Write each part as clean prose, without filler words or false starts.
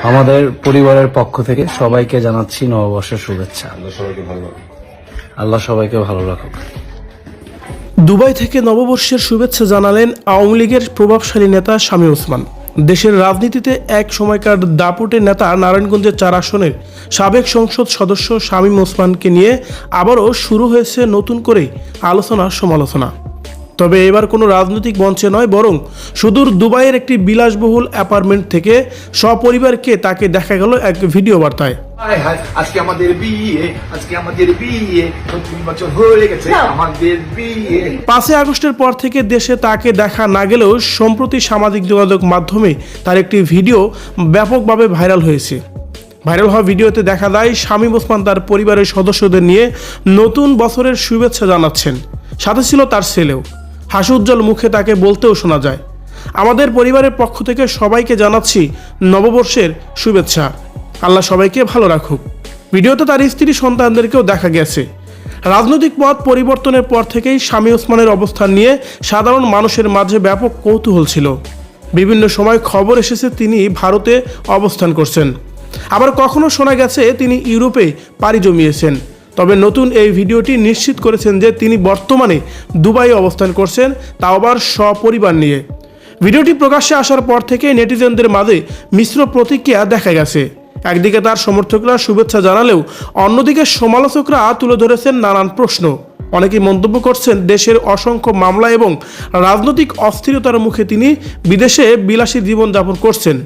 আমাদের পরিবারের পক্ষ থেকে সবাইকে জানাচ্ছি নববর্ষের শুভেচ্ছা। আল্লাহ সবাইকে ভালো রাখুক। দুবাই থেকে নববর্ষের শুভেচ্ছা জানালেন আওয়ামী লীগের প্রভাবশালী নেতা শামী ওসমান। দেশের রাজনীতিতে এক সময়কার দাপুটে নেতা নারায়ণগঞ্জের 4 আসনের সাবেক সংসদ সদস্য শামীম ওসমানকে নিয়ে আবারও শুরু হয়েছে নতুন করে আলোচনা সমালোচনা। তবে এবার কোনো রাজনৈতিক মঞ্চে নয়, বরং সুদূর দুবাইয়ের একটি বিলাসবহুল অ্যাপার্টমেন্ট থেকে সপরিবারকে তাকে দেখা গেল এক ভিডিও বার্তায়। আজকে আমাদের বিয়ে, আজকে আমাদের বিয়ে, 3 বছর হয়ে গেছে আমাদের বিয়ে। 5 আগস্টের পর থেকে দেশে তাকে দেখা না গেলেও সম্প্রতি সামাজিক যোগাযোগ মাধ্যমে তার একটি ভিডিও ব্যাপকভাবে ভাইরাল হয়েছে। ভাইরাল হওয়া ভিডিওতে দেখা যায় শামীম ওসমান তার পরিবারের সদস্যদের নিয়ে নতুন বছরের শুভেচ্ছা জানাচ্ছেন। সাথে ছিল তার ছেলেও। হাসি উজ্জ্বল মুখে তাকে বলতেও শোনা যায়, আমাদের পরিবারের পক্ষ থেকে সবাইকে জানাচ্ছি নববর্ষের শুভেচ্ছা, আল্লাহ সবাইকে ভালো রাখুক। ভিডিওতে তার স্ত্রী সন্তানদেরকেও দেখা গেছে। রাজনৈতিক পথ পরিবর্তনের পর থেকেই শামী ওসমানের অবস্থান নিয়ে সাধারণ মানুষের মাঝে ব্যাপক কৌতূহল ছিল। বিভিন্ন সময় খবর এসেছে তিনি ভারতে অবস্থান করছেন, আবার কখনো শোনা গেছে তিনি ইউরোপে পাড়ি জমিয়েছেন। তবে নতুন এই ভিডিওটি নিশ্চিত করেছেন যে তিনি বর্তমানে দুবাইয়ে অবস্থান করছেন, তাও আবার সপরিবার নিয়ে। ভিডিওটি প্রকাশ্যে আসার পর থেকে নেটিজেনদের মাঝে মিশ্র প্রতিক্রিয়া দেখা গেছে। একদিকে তার সমর্থকরা শুভেচ্ছা জানালেও অন্যদিকে সমালোচকরা তুলে ধরেছেন নানান প্রশ্ন। অনেকেই মন্তব্য করছেন দেশের অসংখ্য মামলা এবং রাজনৈতিক অস্থিরতার মুখে তিনি বিদেশে বিলাসী জীবনযাপন করছেন।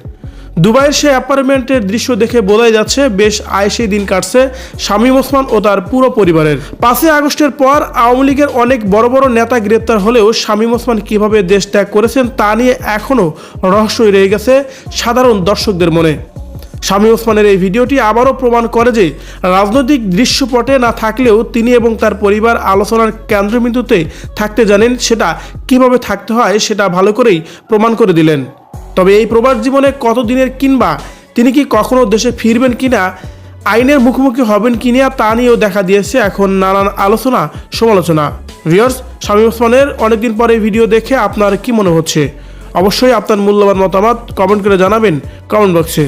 দুবাইয়ের সে অ্যাপার্টমেন্টের দৃশ্য দেখে বোঝাই যাচ্ছে বেশ আয়েশি দিন কাটছে শামীম ওসমান ও তার পুরো পরিবারের। 5 আগস্টের পর আওয়ামী লীগের অনেক বড় বড় নেতা গ্রেপ্তার হলেও শামীম ওসমান কিভাবে দেশ ত্যাগ করেছেন তা নিয়ে এখনও রহস্যই রয়ে গেছে সাধারণ দর্শকদের মনে। শামীম ওসমানের এই ভিডিওটি আবারও প্রমাণ করে যে রাজনৈতিক দৃশ্যপটে না থাকলেও তিনি এবং তার পরিবার আলোচনার কেন্দ্রবিন্দুতে থাকতে জানেন। সেটা কিভাবে থাকতে হয় সেটা ভালো করেই প্রমাণ করে দিলেন। তবে এই প্রবাস জীবনে কতদিনের কিংবা তিনি কি কখনো দেশে ফিরবেন কিনা, আইনের মুখোমুখি হবেন কিনা তা নিয়েও দেখা দিয়েছে এখন নানান আলোচনা সমালোচনা। ভিউয়ার্স, শামীম ওসমানের অনেকদিন পরে ভিডিও দেখে আপনার কি মনে হচ্ছে? অবশ্যই আপনার মূল্যবান মতামত কমেন্ট করে জানাবেন কমেন্ট বক্সে।